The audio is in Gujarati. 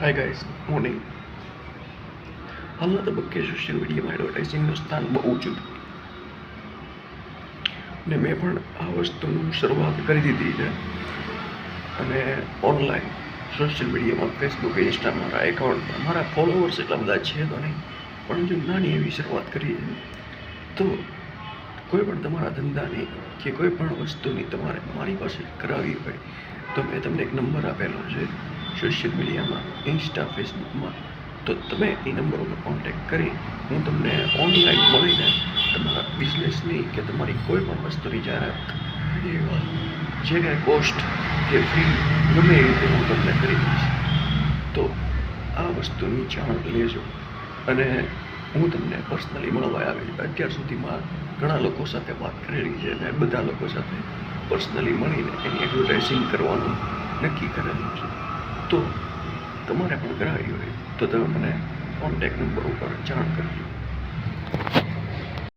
Hi guys, morning. હાલના તબક્કે સોશિયલ મીડિયામાં એડવર્ટાઇઝિંગનું સ્થાન બહુ ઊંચું ને મેં પણ આ વસ્તુનું શરૂઆત કરી દીધી છે. અને ઓનલાઈન સોશિયલ મીડિયામાં ફેસબુક, ઇન્સ્ટા મારા એકાઉન્ટમાં મારા ફોલોવર્સ એટલા બધા છે તો નહીં, પણ જો નાની એવી શરૂઆત કરીએ તો કોઈ પણ તમારા ધંધાની કે કોઈ પણ વસ્તુની તમારે મારી પાસે કરાવવી હોય તો મેં તમને એક નંબર આપેલો છે સોશિયલ મીડિયામાં, ઇન્સ્ટા, ફેસબુકમાં. તો તમે એ નંબર ઉપર કોન્ટેક્ટ કરી હું તમને ઓનલાઈન મળીને તમારા બિઝનેસની કે તમારી કોઈ પણ વસ્તુની જાહેરાત જે કાંઈ કોસ્ટ કે ફી ગમે એ રીતે હું તમને કરી દઈશ. તો આ વસ્તુની જાણ લેજો. અને હું તમને પર્સનલી મળવા આવીશ. અત્યાર સુધીમાં ઘણા લોકો સાથે વાત કરેલી છે અને બધા લોકો સાથે પર્સનલી મળીને એની એડવર્ટાઇઝિંગ કરવાનું નક્કી કરેલું છે. તો તમારે પણ કરાવી હોય તો તમે મને કોન્ટેક્ટ નંબર ઉપર જાણ કરજો.